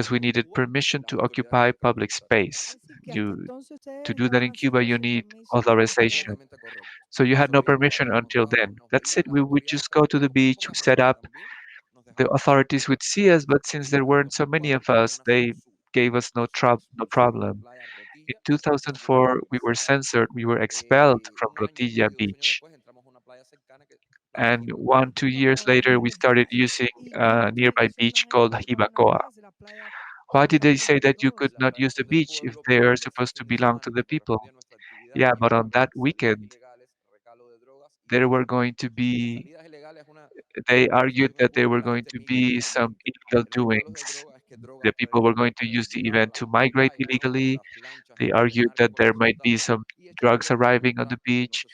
B: we needed permission to occupy public space.
A: Así que
B: You
A: hasta entonces
B: to
A: ustedes
B: do that in
A: estaban
B: Cuba,
A: haciendo
B: you
A: su
B: need
A: permiso para poder...
B: authorization. So you had no permission until then. That's it. We would just go to the beach, set up. The authorities would see us, but since there weren't so many of us, they gave us no problem. In 2004, we were censored. We were expelled from Rotilla Beach. And 2 years later, we started using a nearby beach called Hibacoa. Why did they say that you could not use the beach if they are supposed to belong to the people? Yeah, but on that weekend, there were going to be, they argued that there were going to be some illegal doings. The people were going to use the event to migrate illegally. They argued that there might be some drugs arriving on the beach,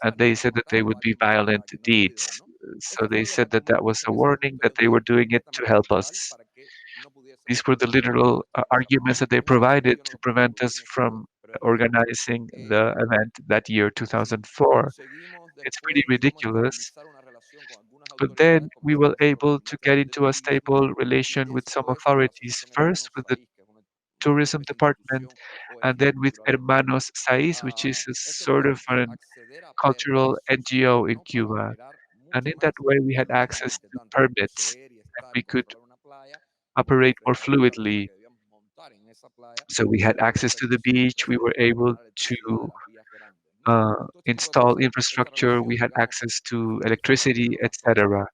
B: and they said that they would be violent deeds. So they said that that was a warning, that they were doing it to help us. These were the literal arguments that they provided to prevent us from organizing the event that year, 2004. It's pretty ridiculous. But then we were able to get into a stable relation with some authorities, first with the tourism department, and then with Hermanos Saiz, which is a sort of an cultural NGO in Cuba. And in that way, we had access to permits and we could operate more fluidly. So we had access to the beach, we were able to install infrastructure, we had access to electricity, etc.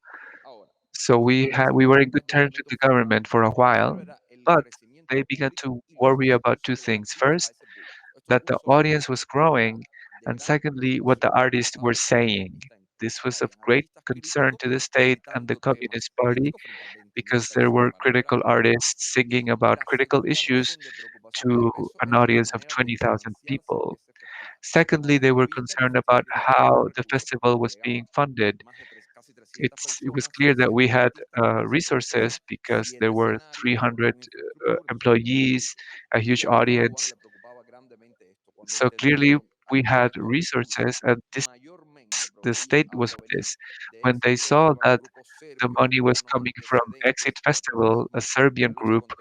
B: So we were in good terms with the government for a while, but they began to worry about two things. First, that the audience was growing, and secondly, what the artists were saying. this was of great concern to the state and the Communist Party because there were critical artists singing about critical issues to an audience of 20,000 people. Secondly, they were concerned about how the festival was being funded. It was clear that we had resources because there were 300 employees, a huge audience. So clearly, we had resources, and the state was with this. When they saw that the money was coming from Exit Festival, a Serbian group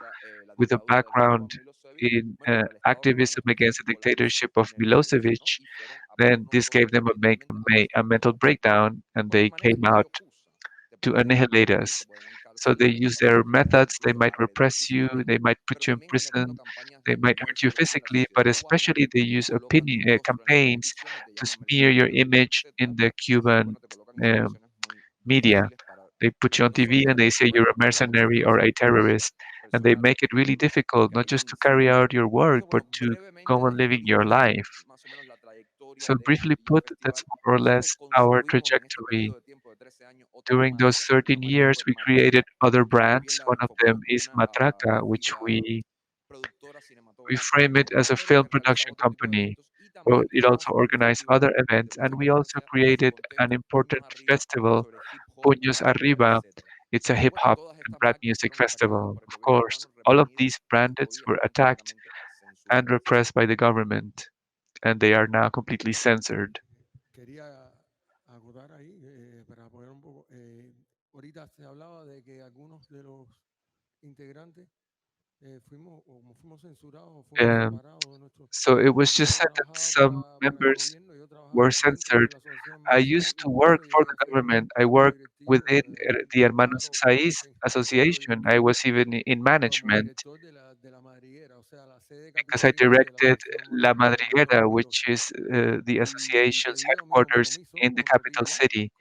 B: with a background in activism against the dictatorship of Milosevic, then this gave them a mental breakdown, and they came out to annihilate us. So they use their methods. They might repress you. They might put you in prison. They might hurt you physically, but especially they use opinion campaigns to smear your image in the Cuban um, media. They put you on TV and they say you're a mercenary or a terrorist, and they make it really difficult not just to carry out your work, but to go on living your life. So briefly put, that's more or less our trajectory. During those 13 years, we created other brands. One of them is Matraca, which we frame it as a film production company. Well, it also organized other events, and we also created an important festival, Puños Arriba. It's a hip hop and rap music festival. Of course, all of these bandits were attacked and repressed by the government, and they are now completely censored.
D: Quería acotar ahí para poner un poco. Ahorita se hablaba de que algunos de los integrantes fuimos, o como fuimos censurados o fuimos
B: Um,
D: separados de nuestros.
B: so it was
D: Yo
B: just said that
D: trabajaba
B: some
D: para el
B: members
D: gobierno, yo
B: were
D: trabajaba dentro de
B: censored.
D: la asociación
B: I
D: Hermanos Saiz,
B: used to work
D: inclusive
B: for
D: llegué a
B: the
D: ser
B: government. I
D: miembro
B: worked
D: directivo
B: within the
D: de
B: Hermanos
D: paro,
B: Saiz
D: sí, paro
B: Association. I
D: directivo,
B: was even in
D: como
B: management
D: director de la madriguera, o sea, la sede
B: because I
D: capitalina de la
B: directed
D: asociación
B: La
D: Hermanos
B: Madriguera,
D: Saiz.
B: which is the
D: Y te
B: association's
D: digo lo mismo,
B: headquarters
D: compromiso
B: in the
D: con
B: capital
D: Rotilla,
B: city.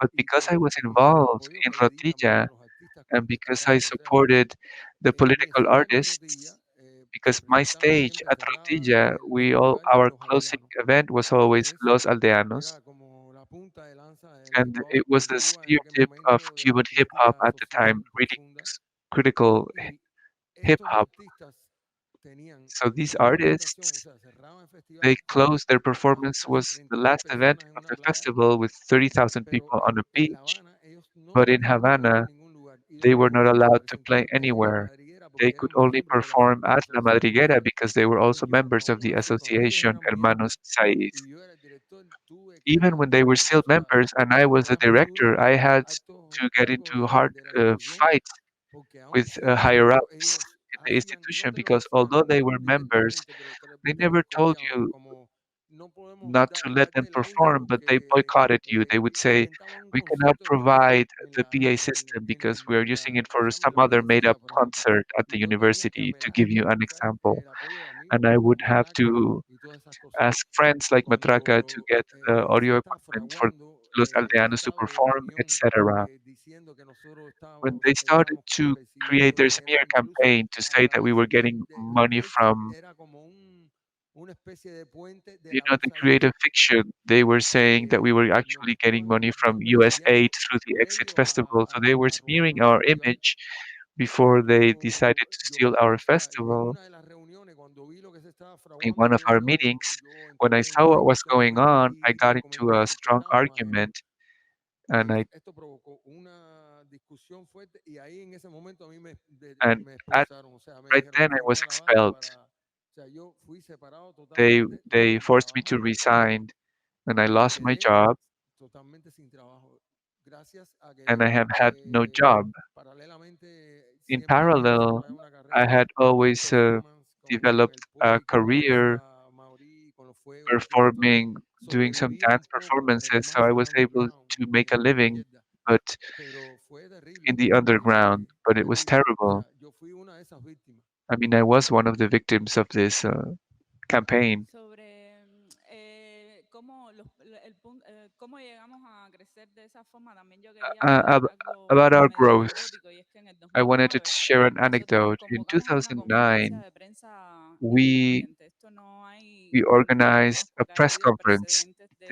B: But because I was
D: y el
B: involved
D: apoyo
B: in
D: que le di también
B: Rotilla
D: a los artistas con
B: and
D: el
B: because I
D: festival, o sea,
B: supported the
D: en mi
B: political
D: escenario en
B: artists,
D: Rotilla se
B: because my
D: presentaba
B: stage
D: siempre,
B: at
D: cerraba
B: Rotilla,
D: el
B: we all
D: festival
B: our
D: Los
B: closing
D: Aldeanos,
B: event was
D: que
B: always
D: es,
B: Los Aldeanos,
D: era como la punta de lanza del
B: and
D: hip hop
B: it was
D: en
B: the
D: Cuba en aquel
B: speartip of
D: momento, de una
B: Cuban hip hop
D: crítica
B: at the time,
D: social
B: really
D: profunda.
B: critical
D: Y
B: hip
D: estos
B: hop.
D: artistas tenían
B: So these
D: su presentación, o
B: artists,
D: sea, cerraban el
B: they
D: festival
B: closed their
D: bajo
B: performance
D: casi
B: was the
D: 30.000
B: last event
D: personas en
B: of
D: una
B: the
D: playa,
B: festival with 30,000
D: pero
B: people on a
D: en La
B: beach.
D: Habana ellos no
B: But in
D: podían tocar
B: Havana,
D: en ningún lugar y
B: they
D: ellos
B: were not
D: tenían que
B: allowed to play
D: presentar en La
B: anywhere.
D: Madriguera
B: They
D: porque
B: could
D: eran
B: only
D: miembros de la
B: perform at La
D: asociación
B: Madriguera because they were also
D: y yo
B: members of the
D: aún así cuando ellos
B: association
D: eran miembros
B: Hermanos Saiz.
D: y yo era el director tuve
B: Even
D: que
B: when they were
D: o
B: still
D: sea,
B: members and I was the
D: trabajar muy duro
B: director, I had
D: altos
B: to get
D: cargos
B: into hard
D: de la institución
B: fights
D: porque aún
B: with
D: siendo
B: higher
D: miembros
B: ups
D: ellos
B: in the
D: hacían, no
B: institution
D: te lo
B: because
D: decían
B: although they were members,
D: directamente, pero
B: they
D: te
B: never told
D: boicoteaban
B: you
D: como no podemos
B: not to let them
D: darte la música
B: perform, but they
D: porque
B: boycotted you. They would say,
D: inventaban un
B: "We cannot
D: concierto de
B: provide
D: Rotilla en
B: the
D: la
B: PA system because we are using it
D: ¿cómo
B: for
D: se llama?
B: some
D: En la
B: other made
D: universidad,
B: up
D: por ejemplo.
B: concert at
D: Y
B: the
D: yo tenía que
B: university," to
D: apelar
B: give you
D: y
B: an
D: buscar
B: example.
D: el apoyo de amigos
B: And I
D: como
B: would have
D: Matraca
B: to
D: y todas esas cosas.
B: ask friends like Matraca to
D: Cuando
B: get
D: se
B: audio
D: está
B: equipment for
D: fraguando
B: Los
D: un
B: Aldeanos to
D: estado de
B: perform,
D: opinión
B: etc.
D: diciendo que nosotros
B: When they started
D: estábamos
B: to create
D: recibiendo
B: their
D: dinero,
B: smear
D: incluso
B: campaign to
D: a
B: say that we
D: través
B: were getting money
D: de Expelled,
B: from,
D: era como una especie de puente de
B: you
D: la
B: know, they
D: USAID,
B: create a fiction. They were saying that we were
D: nos
B: actually getting
D: estaban
B: money from US aid
D: desprestigiando
B: through the Exit
D: previo
B: Festival. So they were
D: a
B: smearing
D: robarnos el
B: our
D: festival.
B: image before they decided to
D: Yo,
B: steal our
D: o sea, en
B: festival.
D: una de las reuniones, cuando vi lo que se estaba
B: In
D: fraguando,
B: one of our meetings,
D: yo
B: when I
D: entré
B: saw
D: en
B: what was
D: discusión
B: going
D: fuerte
B: on, I
D: y
B: got
D: le
B: into
D: comenté
B: a
D: porque
B: strong
D: estábamos ajenos.
B: argument, and I
D: Esto provocó una discusión fuerte y ahí en ese momento a mí
B: and
D: me
B: at
D: expulsaron, o sea, me
B: right
D: dijeron,
B: then I
D: fuiste
B: was
D: a La Habana
B: expelled.
D: para, o sea, yo fui separado
B: They
D: totalmente
B: they
D: del
B: forced me
D: trabajo
B: to resign, and I
D: y
B: lost my
D: quedé
B: job,
D: totalmente sin trabajo, gracias a
B: and I
D: que
B: have had no job.
D: paralelamente
B: In
D: siempre había
B: parallel,
D: desarrollado una
B: I
D: carrera
B: had
D: de
B: always
D: performance con
B: developed
D: el
B: a
D: público, la
B: career
D: danza maorí, con los fuegos, y esto
B: performing, doing some
D: sobrevivía
B: dance
D: un poco, pero
B: performances, so
D: más
B: I was able
D: underground,
B: to make a
D: en la
B: living,
D: izquierda.
B: but
D: Pero fue
B: in
D: terrible,
B: the underground. But it was
D: terrible. O
B: terrible.
D: sea, yo fui una de esas víctimas.
B: I mean, I was one of the victims of this campaign.
F: Sobre cómo llegamos a crecer de esa forma, también yo quería
B: Uh,
F: hablar
B: ab- about
F: algo
B: our
F: medio
B: growth,
F: anecdótico, y es que en el
B: I wanted to
F: 2009
B: share an
F: nosotros
B: anecdote. In
F: convocamos a una conferencia
B: 2009,
F: de prensa
B: we
F: independiente. Esto no hay,
B: we
F: yo no
B: organized a
F: conozco que haya
B: press
F: habido
B: conference.
F: precedentes de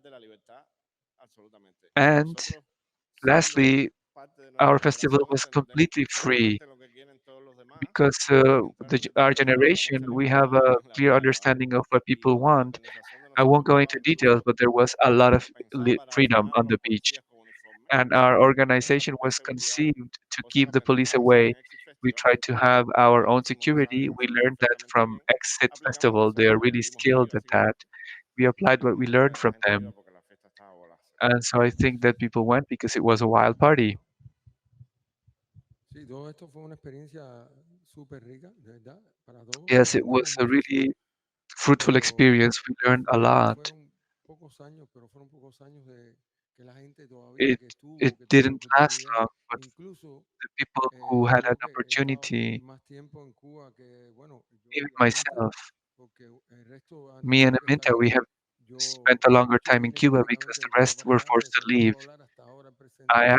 E: más de la libertad, absolutamente.
B: And
E: Nosotros, siendo
B: lastly,
E: parte de
B: our
E: nuestras
B: festival
E: generaciones,
B: was
E: entendemos
B: completely free
E: perfectamente lo que quieren todos los demás
B: because
E: sin entrar en
B: our
E: detalles, porque era
B: generation,
E: mucha
B: we have
E: libertad
B: a
E: en la
B: clear
E: entrada
B: understanding of what
E: y
B: people
E: la
B: want.
E: organización de
B: I won't
E: nosotros
B: go
E: iba
B: into details,
E: incluso
B: but there was a lot of
E: pensada para
B: freedom
E: frenar a
B: on
E: los
B: the beach.
E: policías con uniforme
B: and our organization was
E: esa seguridad,
B: conceived to
E: cosa
B: keep
E: la
B: the
E: que
B: police
E: nunca hicimos
B: away.
E: en Exit
B: We
E: Festival.
B: tried to have our own
E: Como ustedes
B: security.
E: saben,
B: We
E: hicimos
B: learned that
E: perfectamente
B: from
E: bien.
B: Exit
E: Aplicamos
B: Festival.
E: eso
B: They are
E: y
B: really
E: dimos el
B: skilled
E: giro
B: at
E: siguiente.
B: that. We applied what we
E: Y
B: learned
E: nada, la
B: from
E: gente iba
B: them.
E: porque la fiesta estaba bola.
B: And so I think that people went because it was a wild party.
D: Sí, todo esto fue una experiencia súper rica, de verdad, para todos.
B: Yes, it was
D: Aprendimos
B: a
D: muchísimo,
B: really fruitful
D: pero
B: experience. We learned a
D: fueron,
B: lot.
D: fueron pocos años, pero fueron pocos años de que la gente todavía
B: It
D: que
B: it
D: estuvo, que tuvo la
B: didn't last
D: oportunidad,
B: long, but
D: incluso
B: the people who had an
D: yo que he estado
B: opportunity,
D: más tiempo en Cuba que, bueno, yo
B: even
D: y Aminta,
B: myself,
D: porque el resto han
B: me and
D: tenido que
B: Aminta,
D: salir.
B: we have spent
D: Yo
B: a longer time in Cuba because
D: inequívocamente
B: the
D: de Cuba
B: rest
D: para
B: were
D: acá,
B: forced to
D: se lo
B: leave.
D: puedo hablar hasta ahora el presente,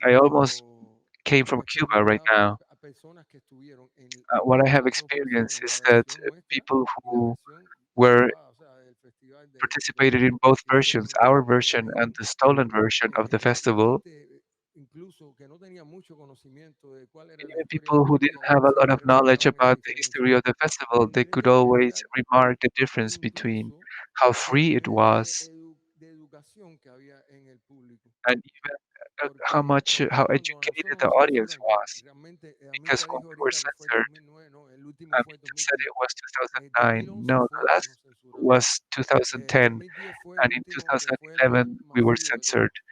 B: I almost
D: pero
B: came from
D: he
B: Cuba right
D: experimentado
B: now.
D: a personas que estuvieron
B: What I have
D: estas dos
B: experienced
D: versiones, la
B: is that
D: versión nuestra
B: people
D: y la
B: who
D: versión
B: were
D: robada, o sea, del festival
B: participated in both
D: que
B: versions,
D: hicieron
B: our
D: los
B: version and
D: gringos,
B: the stolen version of the
D: la
B: festival.
D: gente incluso que no tenía mucho conocimiento de cuál era la
B: Even
D: historia de
B: people who didn't
D: Rotilla,
B: have a lot of
D: siempre
B: knowledge
D: notaban esa
B: about the
D: diferencia.
B: history of the festival,
D: El
B: they
D: nivel
B: could
D: de
B: always
D: libertad
B: remark the
D: e
B: difference between
D: incluso
B: how
D: el
B: free it
D: nivel
B: was
D: de educación que había en el público.
B: and even
D: Porque
B: how
D: también cuando a
B: educated
D: nosotros
B: the
D: nos
B: audience
D: censuran, que
B: was.
D: realmente
B: Because
D: Aminta
B: when
D: dijo
B: we were
D: ahorita que fue el
B: censored,
D: 2009, no, el último fue el
B: Aminta said
D: 2010.
B: it was
D: En el
B: 2009.
D: 2011
B: No,
D: fue
B: the
D: que
B: last
D: nos censuraron.
B: was 2010,
D: 2010 fue el
B: and in
D: último, que fue el más
B: 2011 we were
D: masivo de
B: censored.
D: todos.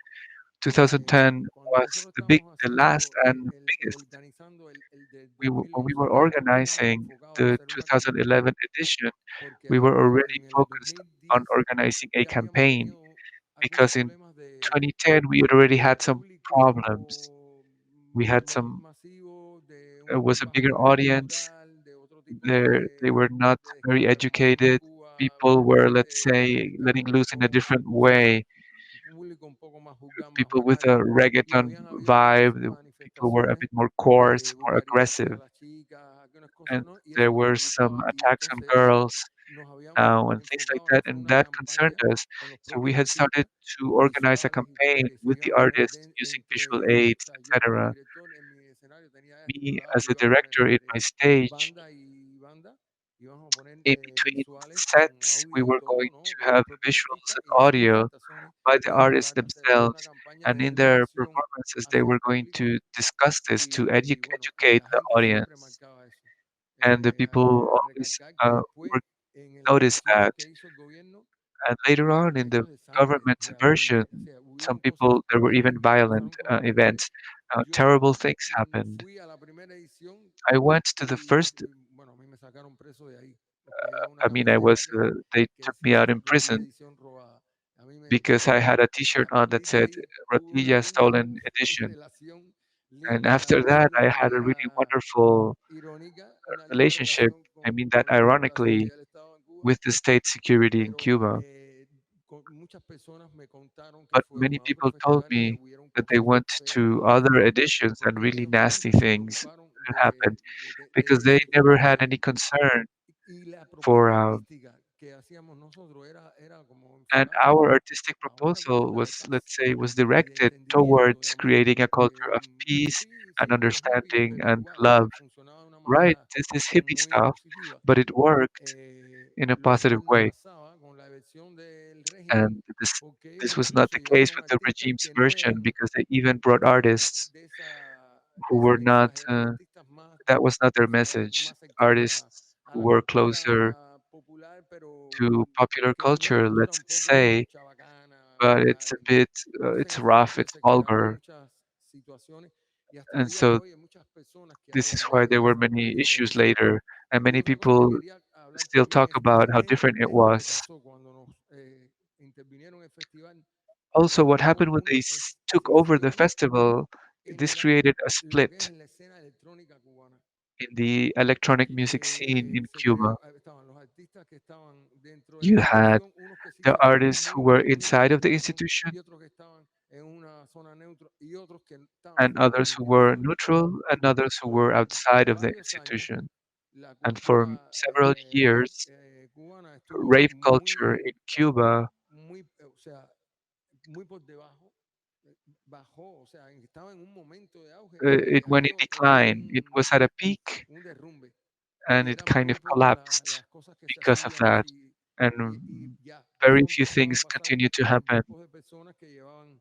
B: 2010
D: Cuando
B: was
D: nosotros
B: the
D: estábamos
B: last
D: haciendo,
B: and biggest.
D: organizando el del
B: When we were
D: 2011, no estábamos
B: organizing
D: enfocados a
B: the
D: hacer una campaña,
B: 2011 edition,
D: porque
B: we were already
D: en el
B: focused on
D: 2010
B: organizing a
D: ya habíamos
B: campaign
D: tenido algunos
B: because in
D: problemas
B: 2010 we had already
D: de
B: had some problems.
D: público
B: We had
D: menos
B: some,
D: masivo, de
B: it
D: un
B: was a
D: bajo
B: bigger
D: nivel
B: audience.
D: cultural, de otro tipo de,
B: They were not
D: de
B: very
D: discriminación en
B: educated.
D: Cuba,
B: People were, let's say, letting loose in a
D: reggaetón,
B: different
D: o sea,
B: way.
D: un público un poco más vulgar, más
B: People with
D: bacayo,
B: a
D: y
B: reggaeton
D: habían habido algunas
B: vibe. People were a
D: manifestaciones
B: bit more coarse,
D: de
B: more
D: vulgaridades hacia
B: aggressive,
D: las chicas, algunas cosas,
B: and
D: ¿no? Y
B: there
D: eso nos
B: were some
D: preocupaba, y
B: attacks on
D: entonces
B: girls
D: nos habíamos
B: and things like
D: enfocado en
B: that,
D: hacer
B: and
D: una
B: that concerned
D: campaña
B: us.
D: con los
B: So we
D: propios
B: had started
D: artistas
B: to organize a
D: visuales y todo,
B: campaign
D: que se
B: with the
D: iban a poner
B: artists using visual aids,
D: o sea, yo como
B: etc.
D: director en mi escenario tenía esto,
B: Me,
D: ¿verdad?
B: as a
D: Íbamos a poner
B: director in my
D: entre
B: stage,
D: banda y banda, íbamos a poner
B: in between
D: visuales con
B: sets, we
D: audio y
B: were
D: todo,
B: going
D: ¿no?
B: to
D: Con los
B: have
D: propios
B: visuals
D: artistas
B: and
D: y en sus
B: audio
D: presentaciones
B: by the
D: iban a
B: artists
D: hablar acerca de una
B: themselves,
D: campaña
B: and
D: de
B: in their
D: educación
B: performances, they
D: hacia el
B: were going
D: público
B: to discuss this to
D: y bueno,
B: educate
D: la
B: the
D: gente siempre
B: audience.
D: marcaba eso.
B: And the people always
D: Recalcar que después
B: were
D: en las
B: noticed
D: versiones
B: that.
D: que hizo el gobierno
B: And later on,
D: hubieron
B: in the
D: hechos de sangre
B: government's version,
D: realmente, o sea,
B: some
D: hubieron cosas
B: people there were even
D: terribles que
B: violent
D: pasaron con la gente.
B: events.
D: Yo
B: Terrible things happened.
D: fui a la primera edición
B: I went to the first.
D: bueno, a mí me sacaron preso de ahí, porque había una
B: I mean, I was.
D: camiseta
B: They
D: que
B: took me
D: decía
B: out in
D: Rotilla
B: prison
D: edición robada. A mí me
B: because I had
D: sacaron
B: a
D: y
B: T-shirt
D: a
B: on that
D: partir de
B: said
D: ahí tuve
B: "Rotilla
D: una
B: Stolen Edition,"
D: relación
B: and
D: linda
B: after
D: de
B: that, I
D: alguna
B: had a really
D: manera
B: wonderful
D: irónica, una linda
B: relationship.
D: relación
B: I mean that
D: con la
B: ironically
D: seguridad del Estado en Cuba,
B: with the state security in
D: pero
B: Cuba.
D: muchas personas me contaron que
B: But
D: fueron
B: many
D: a otros
B: people told
D: festivales que
B: me
D: hubieron
B: that they
D: cosas
B: went
D: feas
B: to
D: también,
B: other editions and
D: porque
B: really
D: ellos
B: nasty
D: nunca se
B: things
D: preocuparon
B: happened because
D: de
B: they
D: ese
B: never
D: tipo
B: had any concern
D: y la
B: for.
D: propuesta artística que hacíamos nosotros era como
B: And
D: enfocada
B: our artistic
D: a una
B: proposal
D: cultura de
B: was, let's
D: paz
B: say, was
D: y de
B: directed
D: entendimiento, de
B: towards
D: amor.
B: creating a culture of peace
D: Sí,
B: and
D: sí, muy hippie,
B: understanding
D: pero
B: and
D: igual, o
B: love.
D: sea, funcionaba de una
B: Right,
D: manera
B: this is hippie
D: muy
B: stuff,
D: positiva.
B: but it worked in a
D: Lo
B: positive
D: cual no
B: way.
D: pasaba con la versión del régimen,
B: And this
D: porque ellos
B: this was not
D: incluso
B: the case
D: llevaron
B: with the
D: artistas
B: regime's
D: que no
B: version
D: eran
B: because they even brought artists
D: de
B: who
D: ese
B: were not.
D: mensaje, eran artistas más,
B: That was not their
D: o sea,
B: message.
D: más cercanos
B: Artists
D: a
B: who
D: la
B: were closer
D: cultura popular, pero
B: to popular
D: que tenía una
B: culture,
D: cultura
B: let's
D: un poco
B: say,
D: chabacana,
B: but it's
D: vulgar,
B: a
D: ¿entiendes?
B: bit,
D: Entonces
B: it's
D: en ese
B: rough,
D: sentido
B: it's
D: se quebraron
B: vulgar,
D: muchas situaciones y hasta el
B: and
D: día de
B: so
D: hoy hay muchas personas que
B: this is
D: hablan
B: why there
D: de
B: were
D: esa
B: many issues
D: diferencia.
B: later, and
D: Y
B: many
D: otra cosa que
B: people
D: quería hablar
B: still
D: también
B: talk
D: es
B: about how different it
D: esto que
B: was.
D: pasó cuando nos intervinieron en el festival,
B: Also, what
D: creó
B: happened when
D: una
B: they took over the
D: escisión
B: festival, this created a
D: lo que es
B: split
D: en la escena electrónica cubana.
B: in the electronic music scene in
D: Se
B: Cuba.
D: creó, estaban los artistas que estaban dentro de la
B: You had
D: institución, unos que sí
B: the
D: se sienten
B: artists who
D: muy,
B: were
D: muy de la
B: inside of the
D: institución
B: institution
D: y otros que estaban en una zona neutra y otros que estaban
B: and
D: fuera de la
B: others who were
D: institución.
B: neutral and others who were
D: Por
B: outside of the
D: varios años,
B: institution.
D: la
B: And for
D: cultura
B: several
D: rave,
B: years,
D: cubana estuvo
B: rave culture in Cuba,
D: o sea, muy por debajo, bajó, o sea, estaba en un momento de auge
B: it
D: y
B: went in
D: aquello
B: decline. It was at a peak
D: un derrumbe.
B: and
D: Y
B: it
D: eran
B: kind
D: muy
B: of
D: pocas
B: collapsed
D: las cosas que se
B: because of
D: hacían
B: that.
D: así
B: And
D: ya
B: very
D: eso
B: few
D: empezaba a
B: things
D: pasar
B: continued to
D: por
B: happen.
D: grupos de personas que llevaban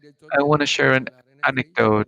B: I want to share an anecdote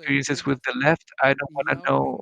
B: experiences with the left. I don't want to know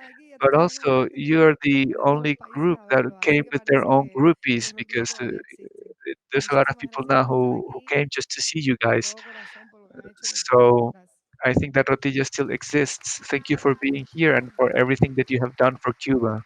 B: but also you're the only group that came with their own groupies because there's a lot of people now who came just to see you guys. So I think that Rotilla still exists. Thank you for being here and for everything that you have done for Cuba.